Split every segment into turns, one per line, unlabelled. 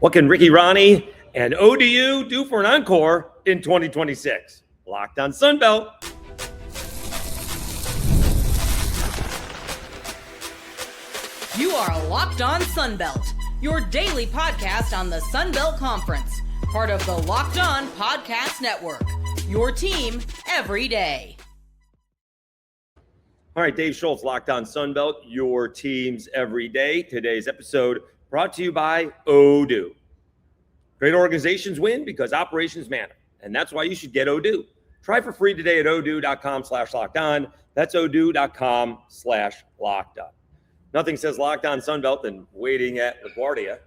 What can Ricky Rahne and ODU do for an encore in 2026? Locked on Sunbelt.
You are Locked on Sunbelt, your daily podcast on the Sunbelt Conference, part of the Locked on Podcast Network, your team every day.
All right, Dave Schultz, Locked on Sunbelt, your teams every day. Today's episode brought to you by ODU. Great organizations win because operations matter, and that's why you should get ODU. Try for free today at odoo.com/lockedon. That's odoo.com/lockedon. Nothing says Locked on Sunbelt than waiting at LaGuardia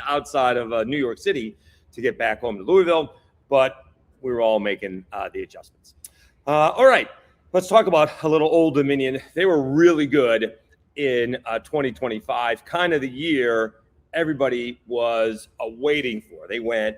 outside of New York City to get back home to Louisville, but we were all making the adjustments. All right, let's talk about a little Old Dominion. They were really good in 2025, kind of the year everybody was waiting for. They went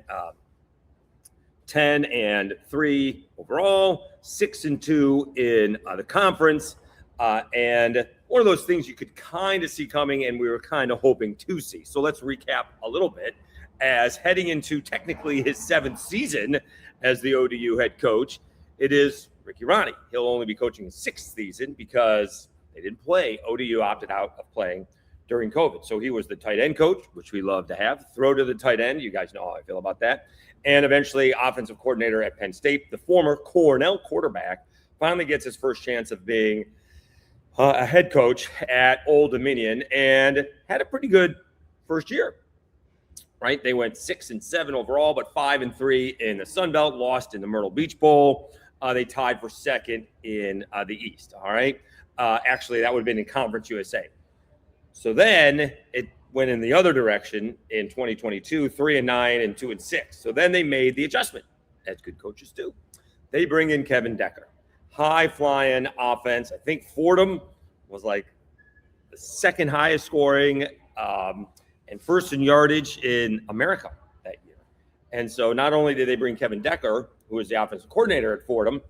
10-3 overall, 6-2 in the conference, and one of those things you could kind of see coming and we were kind of hoping to see. So let's recap a little bit as heading into technically his 7th season as the ODU head coach. It is Ricky Rahne. He'll only be coaching his 6th season because they didn't play. ODU opted out of playing during COVID. So he was the tight end coach, which we love to have. Throw to the tight end. You guys know how I feel about that. And eventually offensive coordinator at Penn State. The former Cornell quarterback finally gets his first chance of being a head coach at Old Dominion and had a pretty good first year, right? They went 6-7 overall, but 5-3 in the Sun Belt, lost in the Myrtle Beach Bowl. They tied for second in the East, all right? Actually, that would have been in Conference USA. So then it went in the other direction in 2022, 3-9 and 2-6. So then they made the adjustment, as good coaches do. They bring in Kevin Decker. High-flying offense. I think Fordham was like the second highest scoring and first in yardage in America that year. And so not only did they bring Kevin Decker, who was the offensive coordinator at Fordham,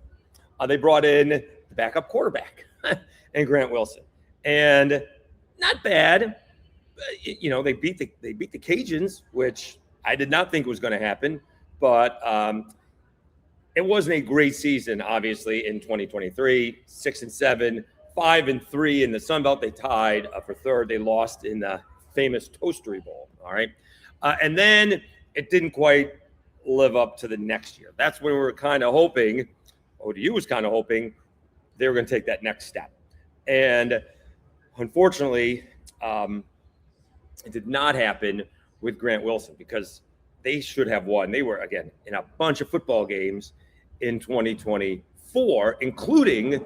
they brought in the backup quarterback and Grant Wilson. And not bad. You know, they beat the Cajuns, which I did not think was going to happen, but it wasn't a great season, obviously, in 2023. 6-7, 5-3 in the Sun Belt. They tied for third. They lost in the famous Toastery Bowl. All right, and then it didn't quite live up to the next year. That's when we were kind of hoping. ODU was kind of hoping they were going to take that next step, and unfortunately, it did not happen with Grant Wilson because they should have won. They were, again, in a bunch of football games in 2024, including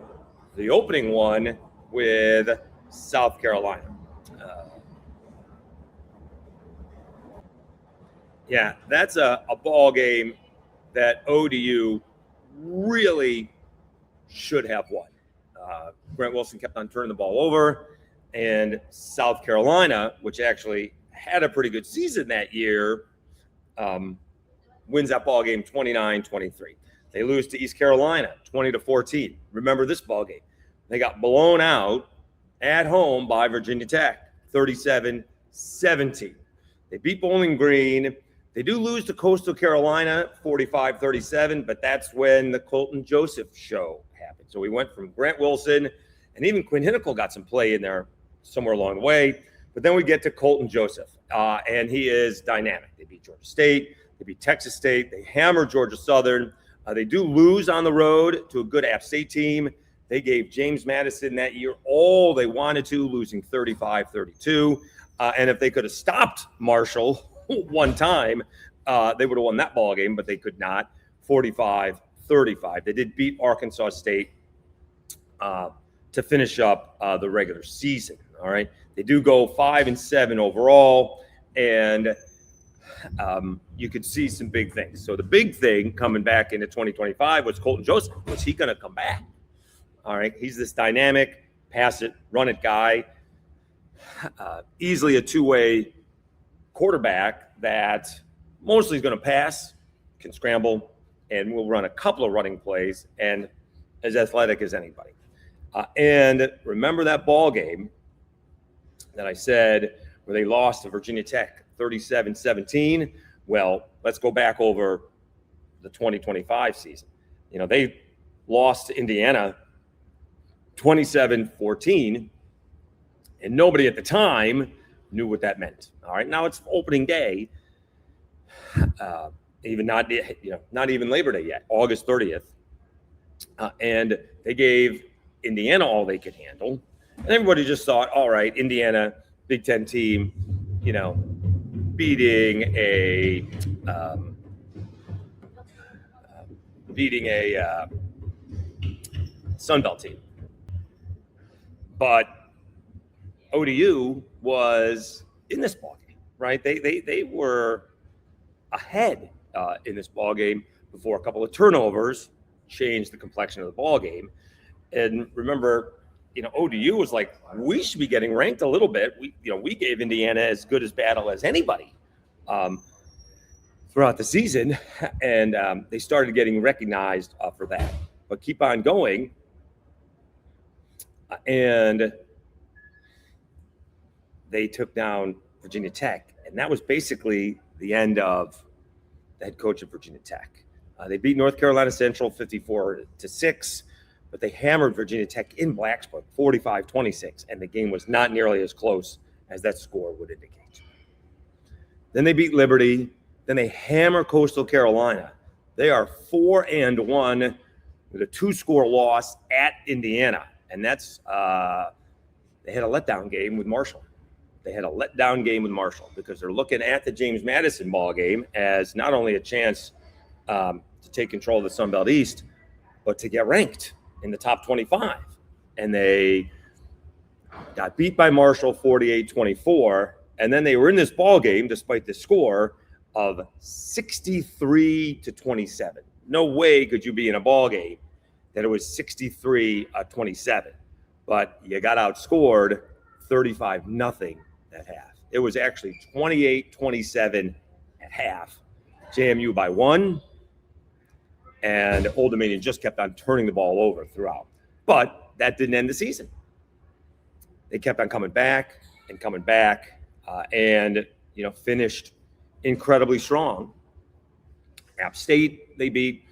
the opening one with South Carolina. Yeah, that's a ball game that ODU really should have won. Grant Wilson kept on turning the ball over, and South Carolina, which actually had a pretty good season that year, wins that ball game 29-23. They lose to East Carolina 20-14. Remember this ball game? They got blown out at home by Virginia Tech 37-17. They beat Bowling Green. They do lose to Coastal Carolina 45-37, but that's when the Colton Joseph show happened. So we went from Grant Wilson, and even Quinn Henicle got some play in there somewhere along the way. But then we get to Colton Joseph, and he is dynamic. They beat Georgia State. They beat Texas State. They hammer Georgia Southern. They do lose on the road to a good App State team. They gave James Madison that year all they wanted to, losing 35-32. And if they could have stopped Marshall one time, they would have won that ball game, but they could not. 45-35. They did beat Arkansas State to finish up the regular season. All right. They do go 5-7 overall, and you could see some big things. So the big thing coming back into 2025 was Colton Joseph. Was he going to come back? All right. He's this dynamic, pass it, run it guy, easily a two-way quarterback that mostly is going to pass, can scramble, and will run a couple of running plays, and as athletic as anybody. And remember that ball game that I said where they lost to Virginia Tech 37-17. Well, let's go back over the 2025 season. They lost to Indiana 27-14, and nobody at the time knew what that meant. All right, now it's opening day, even not even Labor Day yet, August 30th, and they gave Indiana all they could handle, and everybody just thought, all right, Indiana, Big Ten team, beating a Sun Belt team. But ODU was in this ballgame, right? They were ahead in this ballgame before a couple of turnovers changed the complexion of the ballgame. And remember, ODU was like, we should be getting ranked a little bit. We gave Indiana as good as battle as anybody throughout the season, and they started getting recognized for that. But keep on going, and they took down Virginia Tech, and that was basically the end of the head coach of Virginia Tech. They beat North Carolina Central 54-6, but they hammered Virginia Tech in Blacksburg 45-26, and the game was not nearly as close as that score would indicate. Then they beat Liberty. Then they hammer Coastal Carolina. They are 4-1 with a 2-score loss at Indiana. And that's they had a letdown game with Marshall. Because they're looking at the James Madison ball game as not only a chance to take control of the Sun Belt East, but to get ranked in the top 25. And they got beat by Marshall 48-24. And then they were in this ball game despite the score of 63-27. No way could you be in a ball game that it was 63-27, but you got outscored 35-0 at half. It was actually 28-27 at half. JMU by 1, and Old Dominion just kept on turning the ball over throughout. But that didn't end the season. They kept on coming back, and finished incredibly strong. App State, they beat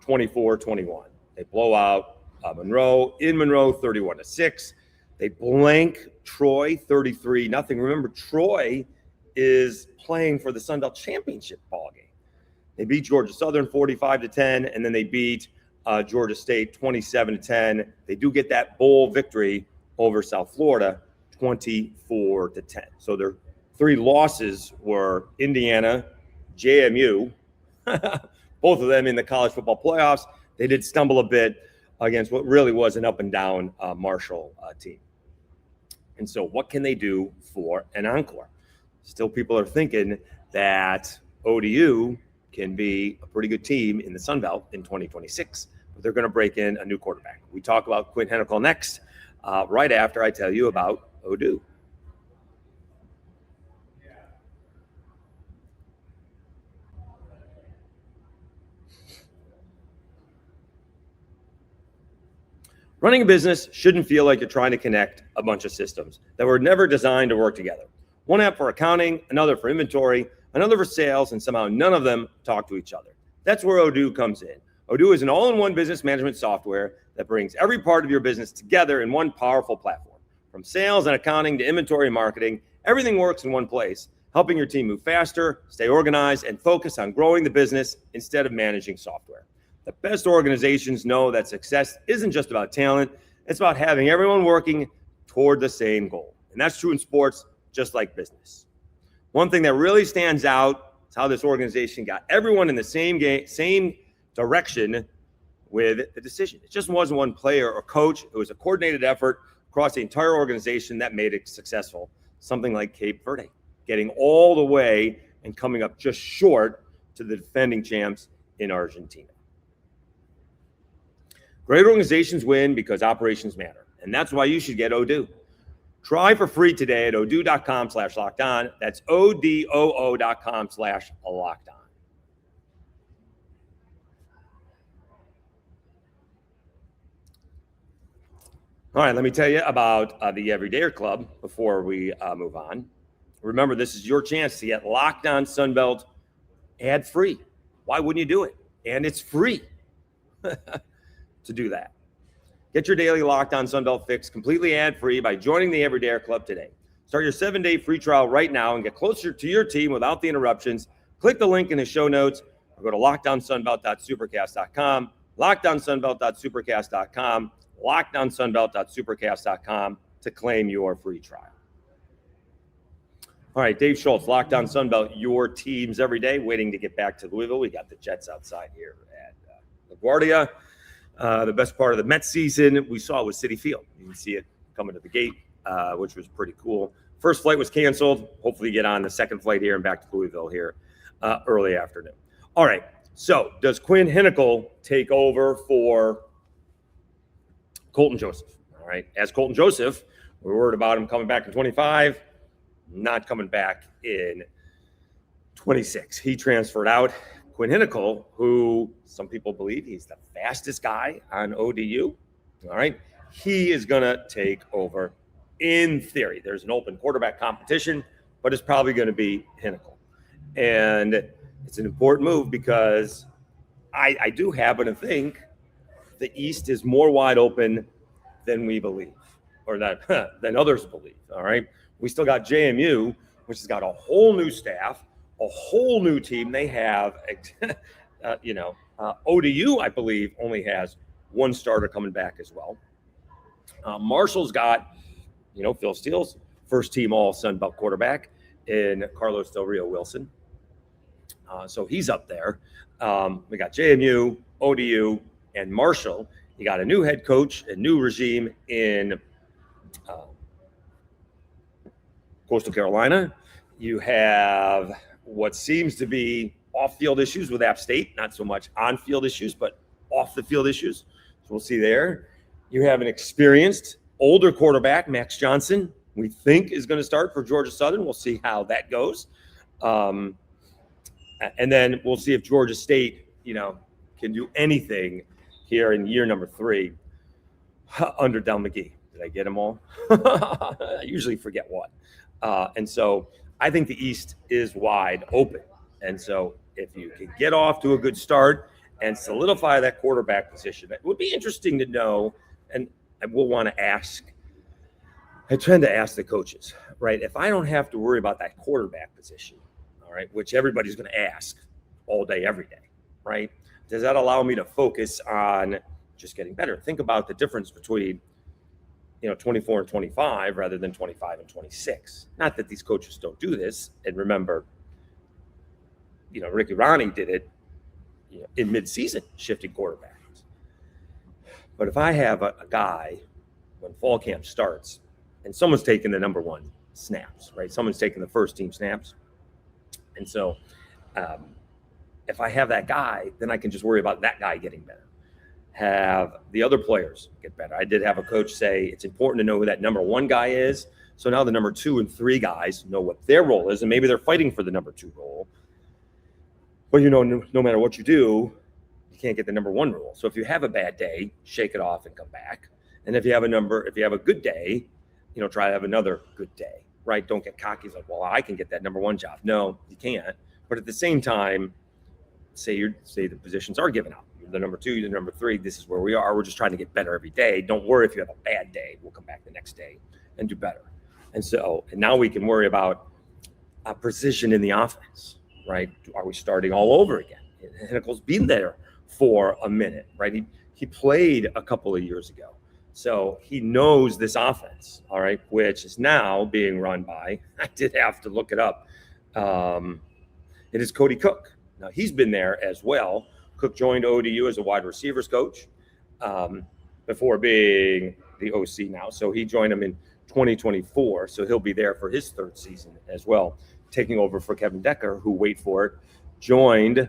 24-21. They blow out Monroe in Monroe 31-6. They blank Troy 33-0. Remember, Troy is playing for the Sun Belt Championship ball game. They beat Georgia Southern 45-10, and then they beat Georgia State 27-10. They do get that bowl victory over South Florida 24-10. So their 3 losses were Indiana, JMU, both of them in the college football playoffs. They did stumble a bit against what really was an up-and-down Marshall team. And so what can they do for an encore? Still, people are thinking that ODU can be a pretty good team in the Sun Belt in 2026, but they're going to break in a new quarterback. We talk about Quinn Henicle next, right after I tell you about ODU. Running a business shouldn't feel like you're trying to connect a bunch of systems that were never designed to work together. One app for accounting, another for inventory, another for sales, and somehow none of them talk to each other. That's where Odoo comes in. Odoo is an all-in-one business management software that brings every part of your business together in one powerful platform. From sales and accounting to inventory and marketing, everything works in one place, helping your team move faster, stay organized, and focus on growing the business instead of managing software. The best organizations know that success isn't just about talent, it's about having everyone working toward the same goal. And that's true in sports, just like business. One thing that really stands out is how this organization got everyone in the same direction with the decision. It just wasn't one player or coach. It was a coordinated effort across the entire organization that made it successful. Something like Cape Verde, getting all the way and coming up just short to the defending champs in Argentina. Great organizations win because operations matter, and that's why you should get Odoo. Try for free today at odoo.com/lockedon. That's odoo.com/lockedon. All right, let me tell you about the Everydayer Club before we move on. Remember, this is your chance to get Locked On Sunbelt ad-free. Why wouldn't you do it? And it's free to do that. Get your daily Locked On Sunbelt fix completely ad-free by joining the Everydayer Club today. Start your 7-day free trial right now and get closer to your team without the interruptions. Click the link in the show notes or go to lockedonsunbelt.supercast.com, lockedonsunbelt.supercast.com, lockedonsunbelt.supercast.com to claim your free trial. All right, Dave Schultz, Locked On Sunbelt, your teams every day, waiting to get back to Louisville. We got the Jets outside here at LaGuardia. The best part of the Mets season we saw was Citi Field. You can see it coming to the gate, which was pretty cool. First flight was canceled. Hopefully get on the second flight here and back to Louisville here early afternoon. All right, so does Quinn Henicle take over for Colton Joseph? All right, as Colton Joseph, we're worried about him coming back in 25, not coming back in 26. He transferred out. Quinn Henicle, who some people believe he's the fastest guy on ODU, all right, he is going to take over in theory. There's an open quarterback competition, but it's probably going to be Henicle. And it's an important move because I do happen to think the East is more wide open than we believe, or than others believe, all right? We still got JMU, which has got a whole new staff, a whole new team. They have, ODU, I believe, only has one starter coming back as well. Marshall's got, Phil Steele's first team all Sun Belt quarterback in Carlos Del Rio Wilson. So he's up there. We got JMU, ODU, and Marshall. You got a new head coach, a new regime in Coastal Carolina. You have what seems to be off-field issues with App State, not so much on-field issues, but off-the-field issues. So we'll see there. You have an experienced, older quarterback, Max Johnson, we think is going to start for Georgia Southern. We'll see how that goes. And then we'll see if Georgia State, can do anything here in year number 3 under Del McGee. Did I get them all? I usually forget one. And so I think the East is wide open. And so if you can get off to a good start and solidify that quarterback position, it would be interesting to know, and I will want to ask, I tend to ask the coaches, right? If I don't have to worry about that quarterback position, all right, which everybody's going to ask all day, every day, right? Does that allow me to focus on just getting better? Think about the difference between 24 and 25 rather than 25 and 26. Not that these coaches don't do this. And remember, Ricky Rahne did it in midseason, shifting quarterbacks. But if I have a guy when fall camp starts and someone's taking the number 1 snaps, right? Someone's taking the first team snaps. And so if I have that guy, then I can just worry about that guy getting better. Have the other players get better. I did have a coach say it's important to know who that number 1 guy is. So now the number 2 and 3 guys know what their role is, and maybe they're fighting for the number 2 role. But no matter what you do, you can't get the number 1 role. So if you have a bad day, shake it off and come back. And if you have a good day, try to have another good day, right? Don't get cocky. It's like, well, I can get that number 1 job. No, you can't. But at the same time, say the positions are given out. You're the number 2, you're the number 3. This is where we are. We're just trying to get better every day. Don't worry if you have a bad day. We'll come back the next day and do better. And now we can worry about a precision in the offense, right? Are we starting all over again? Henicle's been there for a minute, right? He played a couple of years ago. So he knows this offense, all right, which is now being run by, I did have to look it up. It is Kody Cook. Now, he's been there as well. Cook joined ODU as a wide receivers coach before being the OC now. So he joined him in 2024. So he'll be there for his 3rd season as well, taking over for Kevin Decker, who, wait for it, joined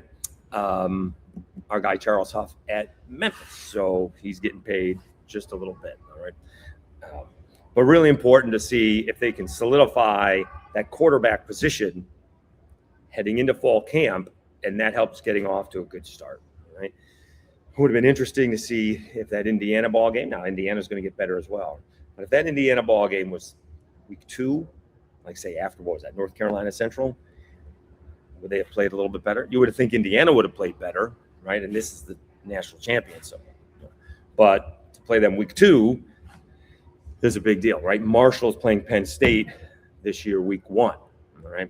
our guy Charles Huff at Memphis. So he's getting paid just a little bit, all right? But really important to see if they can solidify that quarterback position heading into fall camp, and that helps getting off to a good start, right? It would have been interesting to see if that Indiana ball game, now Indiana's going to get better as well, but if that Indiana ball game was week 2 like say after, what was that, North Carolina Central? Would they have played a little bit better? You would think Indiana would have played better, right? And this is the national champion. So, but to play them week 2 is a big deal, right? Marshall's playing Penn State this year, week 1, all right?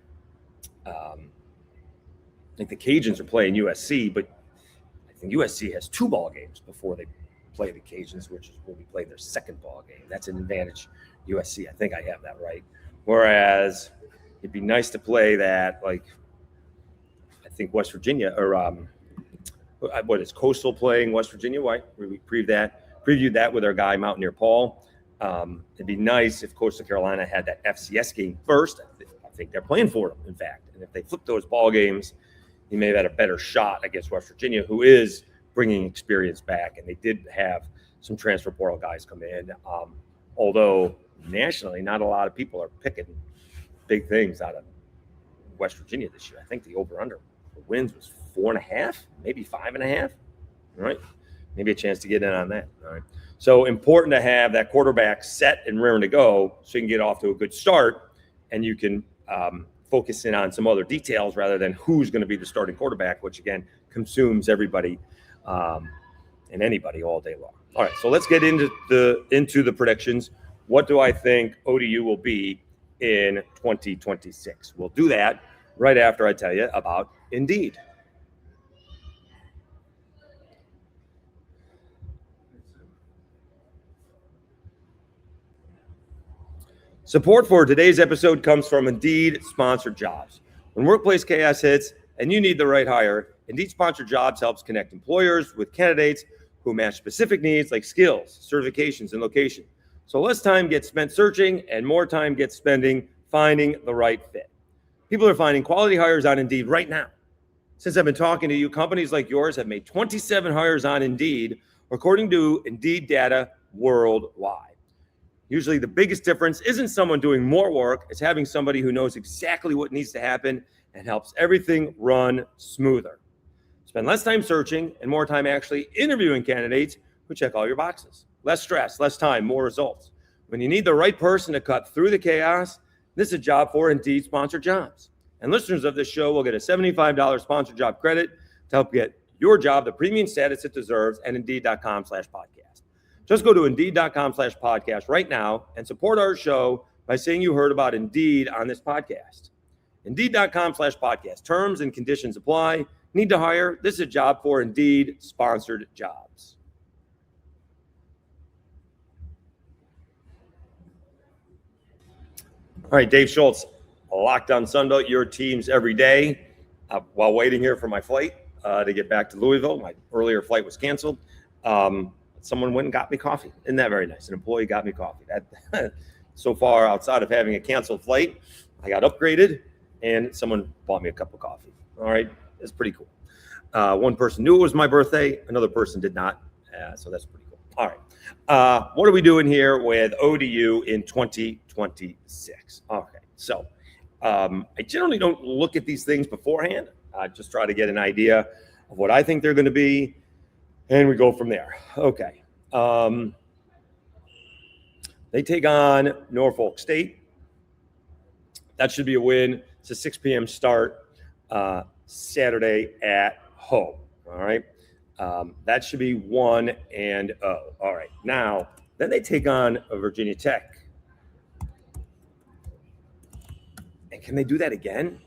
I think the Cajuns are playing USC, but I think USC has 2 ball games before they play the Cajuns, which is will be playing their second ball game. That's an advantage USC. I think I have that right. Whereas it'd be nice to play that, like, I think West Virginia or what is Coastal playing West Virginia? Why we previewed that with our guy Mountaineer Paul. It'd be nice if Coastal Carolina had that FCS game first. I think they're playing for them, in fact. And if they flip those ball games, he may have had a better shot against West Virginia, who is bringing experience back. And they did have some transfer portal guys come in. Although nationally, not a lot of people are picking big things out of West Virginia this year. I think the over-under for wins was 4.5, maybe 5.5. All right. Maybe a chance to get in on that. All right. So important to have that quarterback set and raring to go so you can get off to a good start and you can focus in on some other details rather than who's going to be the starting quarterback, which again consumes everybody and anybody all day long. All right, so let's get into the predictions. What do I think ODU will be in 2026? We'll do that right after I tell you about Indeed. Support for today's episode comes from Indeed Sponsored Jobs. When workplace chaos hits and you need the right hire, Indeed Sponsored Jobs helps connect employers with candidates who match specific needs like skills, certifications, and location. So less time gets spent searching and more time gets spending finding the right fit. People are finding quality hires on Indeed right now. Since I've been talking to you, companies like yours have made 27 hires on Indeed, according to Indeed data worldwide. Usually the biggest difference isn't someone doing more work, it's having somebody who knows exactly what needs to happen and helps everything run smoother. Spend less time searching and more time actually interviewing candidates who check all your boxes. Less stress, less time, more results. When you need the right person to cut through the chaos, this is a job for Indeed Sponsored Jobs. And listeners of this show will get a $75 sponsored job credit to help get your job the premium status it deserves at Indeed.com/podcast. Just go to Indeed.com/podcast right now and support our show by saying you heard about Indeed on this podcast. Indeed.com/podcast. Terms and conditions apply. Need to hire? This is a job for Indeed Sponsored Jobs. All right, Dave Schultz, Locked On Sunbelt, your teams every day. While waiting here for my flight to get back to Louisville, my earlier flight was canceled. Someone went and got me coffee. Isn't that very nice? An employee got me coffee. That so far, outside of having a canceled flight, I got upgraded, and someone bought me a cup of coffee. All right, it's pretty cool. One person knew it was my birthday. Another person did not, so that's pretty cool. All right, what are we doing here with ODU in 2026? Okay, so I generally don't look at these things beforehand. I just try to get an idea of what I think they're going to be. And we go from there. Okay. They take on Norfolk State. That should be a win. It's a 6 p.m. start Saturday at home. All right. That should be 1-0. All right. Now, then they take on Virginia Tech. And can they do that again?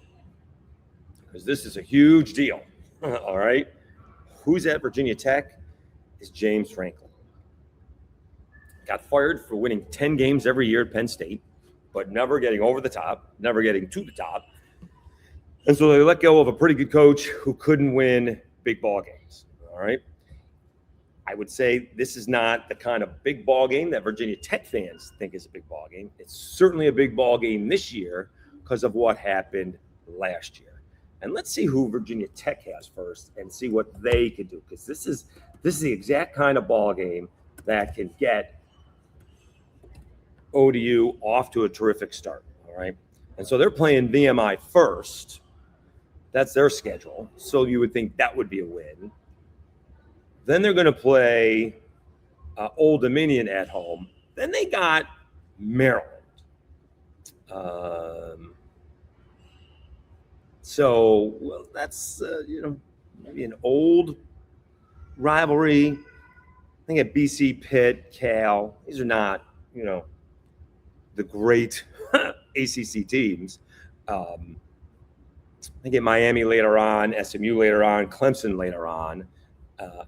Because this is a huge deal. All right. Who's at Virginia Tech is James Franklin. Got fired for winning 10 games every year at Penn State, but never getting over the top, never getting to the top. And so they let go of a pretty good coach who couldn't win big ball games. All right. I would say this is not the kind of big ball game that Virginia Tech fans think is a big ball game. It's certainly a big ball game this year because of what happened last year. And let's see who Virginia Tech has first and see what they can do, because this is the exact kind of ball game that can get ODU off to a terrific start. All right. And so they're playing VMI first. That's their schedule. So you would think that would be a win. Then they're going to play Old Dominion at home. Then they got Maryland. So that's, maybe an old rivalry. I think at BC, Pitt, Cal, these are not, the great ACC teams. I think at Miami later on, SMU later on, Clemson later on.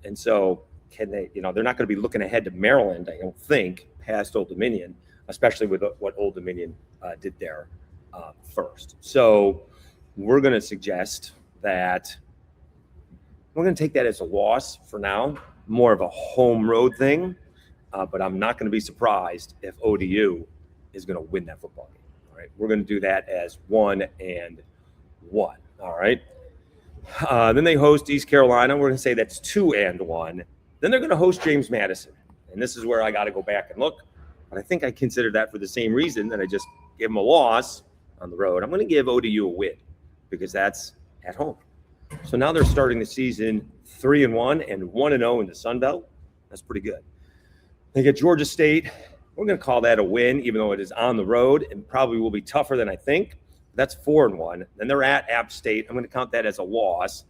And so can they, they're not going to be looking ahead to Maryland, I don't think, past Old Dominion, especially with what Old Dominion did there first. So we're going to suggest that we're going to take that as a loss for now, more of a home road thing. But I'm not going to be surprised if ODU is going to win that football game. All right. We're going to do that as 1-1. All right. Then they host East Carolina. We're going to say that's 2-1. Then they're going to host James Madison. And this is where I got to go back and look. But I think I considered that for the same reason that I just gave them a loss on the road. I'm going to give ODU a win because that's at home. So now they're starting the season 3-1 and 1-0 in the Sun Belt. That's pretty good. They get Georgia State. We're going to call that a win, even though it is on the road and probably will be tougher than I think. That's 4-1. Then they're at App State. I'm going to count that as a loss.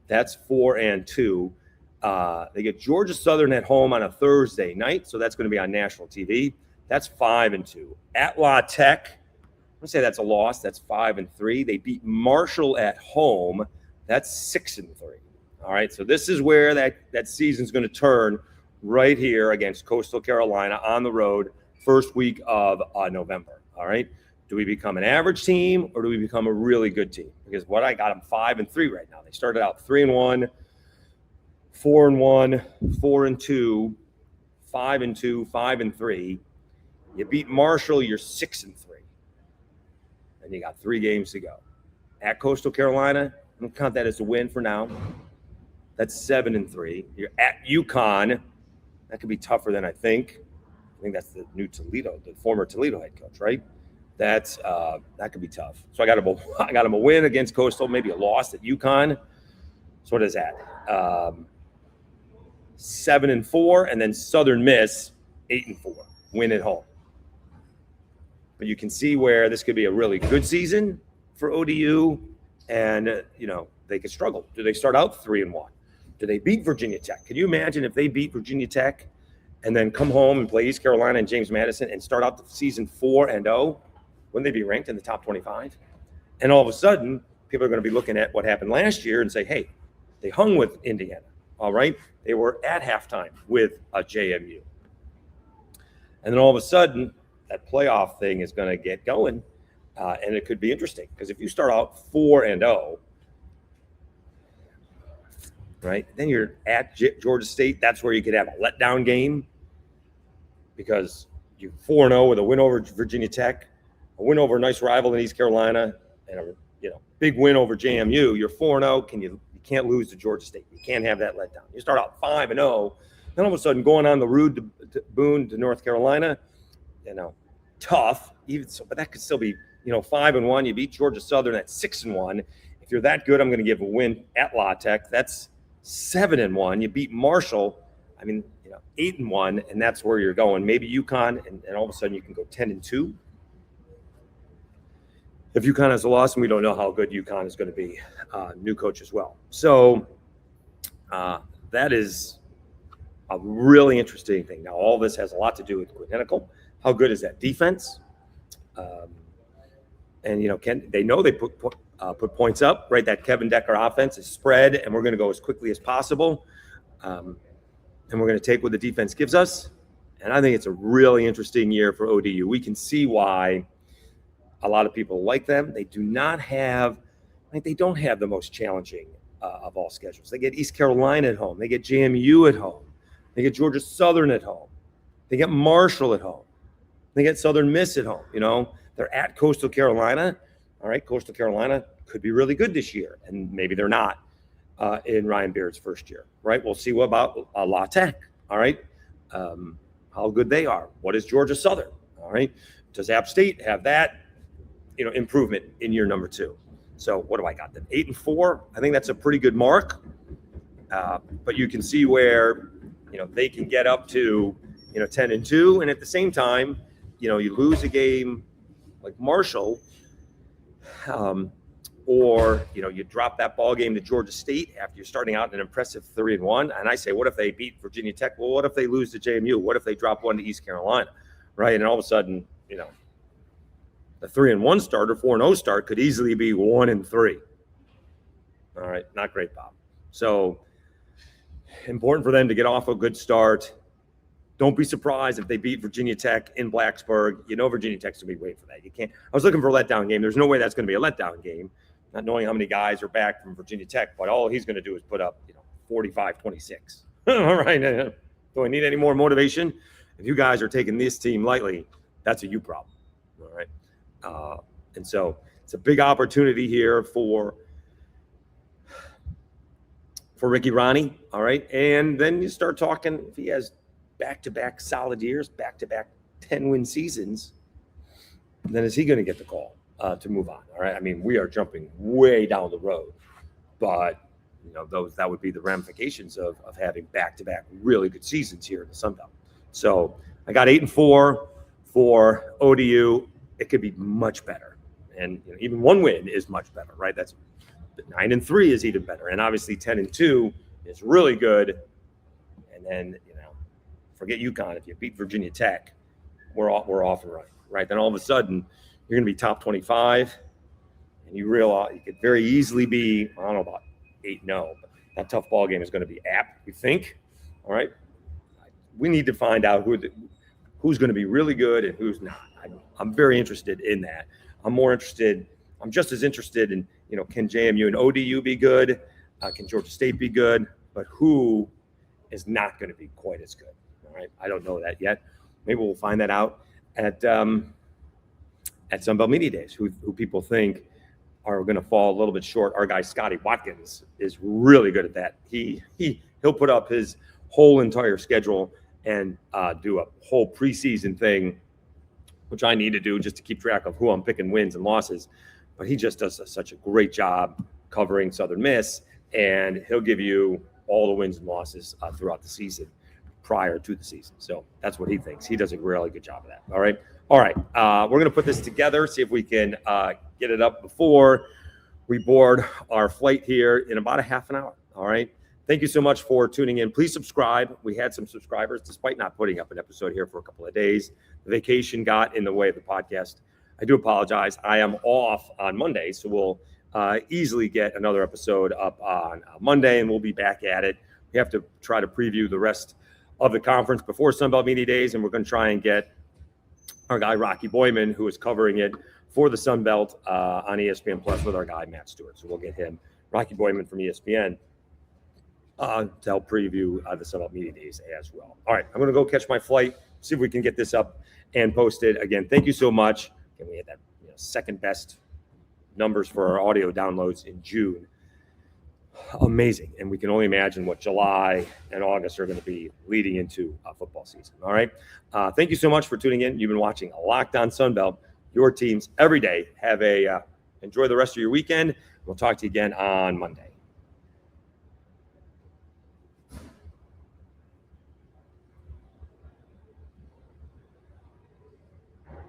That's 4-2. They get Georgia Southern at home on a Thursday night, so that's going to be on national TV. That's 5-2. At La Tech, I'm going to say that's a loss. That's 5-3. They beat Marshall at home. That's 6-3. All right, so this is where that season's going to turn right here against Coastal Carolina on the road, first week of November. All right. Do we become an average team or do we become a really good team? Because what I got them 5-3 right now. They started out 3-1, 4-1, 4-2, 5-2, 5-3. You beat Marshall, you're 6-3. And you got 3 games to go. At Coastal Carolina, I'm going to count that as a win for now. That's 7-3. You're at UConn. That could be tougher than I think. I think that's the new Toledo, the former Toledo head coach, right? That could be tough. So I got him a win against Coastal, maybe a loss at UConn. So what is that? 7-4, and then Southern Miss 8-4, win at home. But you can see where this could be a really good season for ODU, and they could struggle. Do they start out 3-1? Do they beat Virginia Tech? Can you imagine if they beat Virginia Tech and then come home and play East Carolina and James Madison and start out the season 4-0? Wouldn't they be ranked in the top 25? And all of a sudden, people are going to be looking at what happened last year and say, hey, they hung with Indiana. All right. They were at halftime with a JMU. And then all of a sudden, that playoff thing is going to get going. And it could be interesting because if you start out 4-0, right, then you're at Georgia State. That's where you could have a letdown game because you're 4-0 with a win over Virginia Tech, a win over a nice rival in East Carolina, and a big win over JMU. You're 4-0. You can't lose to Georgia State. You can't have that letdown. You start out 5-0, then all of a sudden going on the road to Boone to North Carolina, tough. Even so, but that could still be 5-1. You beat Georgia Southern at 6-1. If you're that good, I'm going to give a win at La Tech. That's 7-1. You beat Marshall. 8-1, and that's where you're going. Maybe UConn, and all of a sudden you can go 10-2. If UConn has a loss, and we don't know how good UConn is going to be, new coach as well. So that is a really interesting thing. Now, all this has a lot to do with Quinn Henicle. How good is that defense? And they know they put points up, right? That Kevin Decker offense is spread, and we're going to go as quickly as possible. And we're going to take what the defense gives us. And I think it's a really interesting year for ODU. We can see why a lot of people like them. They don't have the most challenging of all schedules. They get East Carolina at home. They get JMU at home. They get Georgia Southern at home. They get Marshall at home. They get Southern Miss at home. They're at Coastal Carolina. All right, Coastal Carolina could be really good this year, and maybe they're not in Ryan Beard's first year, right? We'll see what about La Tech, all right? How good they are. What is Georgia Southern, all right? Does App State have that, improvement in year number 2? So what do I got then? 8-4. I think that's a pretty good mark. But you can see where, they can get up to, 10-2, and at the same time, you lose a game like Marshall, or, you drop that ball game to Georgia State after you're starting out an impressive 3-1. And I say, what if they beat Virginia Tech? Well, what if they lose to JMU? What if they drop one to East Carolina, right? And all of a sudden, the 3-1 start or 4-0 start could easily be 1-3. All right, not great, Bob. So important for them to get off a good start. Don't be surprised if they beat Virginia Tech in Blacksburg. Virginia Tech's going to be waiting for that. You can't. I was looking for a letdown game. There's no way that's going to be a letdown game, not knowing how many guys are back from Virginia Tech. But all he's going to do is put up, 45-26. All right. Do I need any more motivation? If you guys are taking this team lightly, that's a you problem. All right. And so it's a big opportunity here for Ricky Rahne. All right. And then you start talking, if he has back-to-back solid years, back-to-back 10-win seasons, then is he going to get the call to move on? All right. I mean, we are jumping way down the road, but that would be the ramifications of having back-to-back really good seasons here in the Sun Belt. So I got 8-4 for ODU. It could be much better. And even one win is much better, right? That's 9-3 is even better. And obviously 10-2 is really good. And then, forget UConn. If you beat Virginia Tech, we're off and running, right? Then all of a sudden you're going to be top 25, and you realize you could very easily be, I don't know about 8-0, but that tough ball game is going to be apt, you think? All right. We need to find out who's going to be really good and who's not. I'm very interested in that. I'm just as interested in, can JMU and ODU be good? Can Georgia State be good? But who is not going to be quite as good? All right. I don't know that yet. Maybe we'll find that out at Sun Belt Media Days, who people think are going to fall a little bit short. Our guy, Scotty Watkins, is really good at that. He'll put up his whole entire schedule and do a whole preseason thing, which I need to do just to keep track of who I'm picking wins and losses. But he just does such a great job covering Southern Miss, and he'll give you all the wins and losses throughout the season prior to the season. So that's what he thinks. He does a really good job of that. All right. We're going to put this together, see if we can get it up before we board our flight here in about a half an hour. All right. Thank you so much for tuning in. Please subscribe. We had some subscribers despite not putting up an episode here for a couple of days. The vacation got in the way of the podcast. I do apologize. I am off on Monday, so we'll easily get another episode up on Monday, and we'll be back at it. We have to try to preview the rest of the conference before Sun Belt Media Days, and we're going to try and get our guy Rocky Boyman, who is covering it for the Sun Belt on ESPN Plus with our guy Matt Stewart. So we'll get him, Rocky Boyman from ESPN, to help preview the Sun Belt Media Days as well. All right, I'm going to go catch my flight, see if we can get this up and posted. Again, thank you so much. And we had that second best numbers for our audio downloads in June. Amazing. And we can only imagine what July and August are going to be leading into football season. All right. Thank you so much for tuning in. You've been watching Locked On Sunbelt, your teams every day. Enjoy the rest of your weekend. We'll talk to you again on Monday.